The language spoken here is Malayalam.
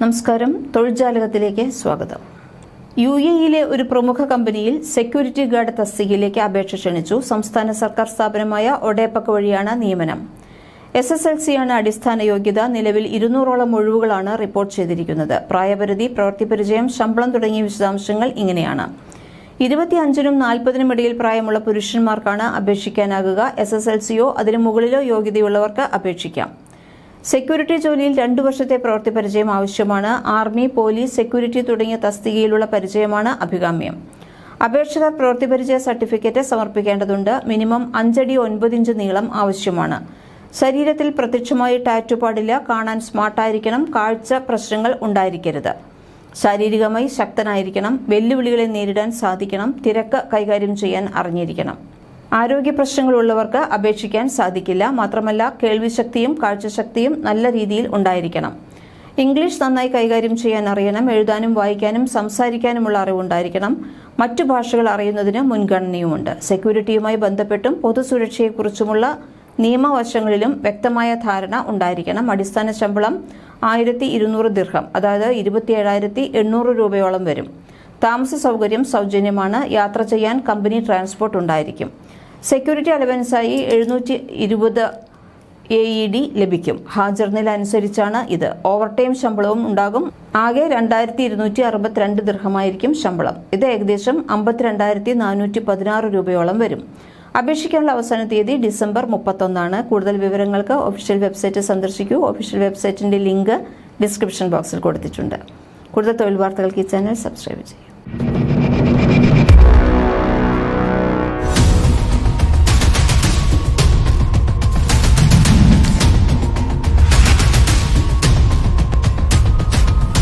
നമസ്കാരം. തൊഴിൽജാലകത്തിലേക്ക് സ്വാഗതം. യുഎഇയിലെ ഒരു പ്രമുഖ കമ്പനിയിൽ സെക്യൂരിറ്റി ഗാർഡ് തസ്തികയിലേക്ക് അപേക്ഷ ക്ഷണിച്ചു. സംസ്ഥാന സർക്കാർ സ്ഥാപനമായ ഒഡേപക് വഴിയാണ് നിയമനം. SSLC-യാണ് അടിസ്ഥാന യോഗ്യത. നിലവിൽ 200ഓളം ഒഴിവുകളാണ് റിപ്പോർട്ട് ചെയ്തിരിക്കുന്നത്. പ്രായപരിധി, പ്രവൃത്തിപരിചയം, ശമ്പളം തുടങ്ങിയ വിശദാംശങ്ങൾ ഇങ്ങനെയാണ്. 25-നും 40-നും ഇടയിൽ പ്രായമുള്ള പുരുഷന്മാർക്കാണ് അപേക്ഷിക്കാനാകുക. SSLC-യോ അതിനു മുകളിലോ യോഗ്യതയുള്ളവർക്ക് അപേക്ഷിക്കാം. സെക്യൂരിറ്റി ജോലിയിൽ 2 വർഷത്തെ പ്രവൃത്തി പരിചയം ആവശ്യമാണ്. ആർമി, പോലീസ്, സെക്യൂരിറ്റി തുടങ്ങിയ തസ്തികയിലുള്ള പരിചയമാണ് അഭികാമ്യം. അപേക്ഷകർ പ്രവൃത്തി പരിചയ സർട്ടിഫിക്കറ്റ് സമർപ്പിക്കേണ്ടതുണ്ട്. മിനിമം 5 അടി 9 ഇഞ്ച് നീളം ആവശ്യമാണ്. ശരീരത്തിൽ പ്രത്യക്ഷമായി ടാറ്റു പാടില്ല. കാണാൻ സ്മാർട്ടായിരിക്കണം. കാഴ്ച പ്രശ്നങ്ങൾ ഉണ്ടായിരിക്കരുത്. ശാരീരികമായി ശക്തനായിരിക്കണം. വെല്ലുവിളികളെ നേരിടാൻ സാധിക്കണം. തിരക്ക് കൈകാര്യം ചെയ്യാൻ അറിഞ്ഞിരിക്കണം. ആരോഗ്യ പ്രശ്നങ്ങളുള്ളവർക്ക് അപേക്ഷിക്കാൻ സാധിക്കില്ല. മാത്രമല്ല, കേൾവിശക്തിയും കാഴ്ചശക്തിയും നല്ല രീതിയിൽ ഉണ്ടായിരിക്കണം. ഇംഗ്ലീഷ് നന്നായി കൈകാര്യം ചെയ്യാൻ അറിയണം. എഴുതാനും വായിക്കാനും സംസാരിക്കാനുമുള്ള അറിവുണ്ടായിരിക്കണം. മറ്റു ഭാഷകൾ അറിയുന്നതിന് മുൻഗണനയുമുണ്ട്. സെക്യൂരിറ്റിയുമായി ബന്ധപ്പെട്ടും പൊതുസുരക്ഷയെക്കുറിച്ചുമുള്ള നിയമവശങ്ങളിലും വ്യക്തമായ ധാരണ ഉണ്ടായിരിക്കണം. അടിസ്ഥാന ശമ്പളം 1200 ദിർഹം, അതായത് 27,800 രൂപയോളം വരും. താമസ സൗകര്യം സൗജന്യമാണ്. യാത്ര ചെയ്യാൻ കമ്പനി ട്രാൻസ്പോർട്ട് ഉണ്ടായിരിക്കും. സെക്യൂരിറ്റി അലവൻസായി 720 AED ലഭിക്കും. ഹാജർ നില അനുസരിച്ചാണ് ഇത്. ഓവർടൈം ശമ്പളവും ഉണ്ടാകും. ആകെ 2262 ദിർഹമായിരിക്കും ശമ്പളം. ഇത് ഏകദേശം 52,416 രൂപയോളം വരും. അപേക്ഷിക്കാനുള്ള അവസാന തീയതി ഡിസംബർ 31. കൂടുതൽ വിവരങ്ങൾക്ക് ഒഫീഷ്യൽ വെബ്സൈറ്റ് സന്ദർശിക്കൂ. ഒഫീഷ്യൽ വെബ്സൈറ്റിന്റെ ലിങ്ക് ഡിസ്ക്രിപ്ഷൻ ബോക്സിൽ കൊടുത്തിട്ടുണ്ട്. കൂടുതൽ തൊഴിൽ വാർത്തകൾക്ക് ഈ ചാനൽ സബ്സ്ക്രൈബ് ചെയ്യും.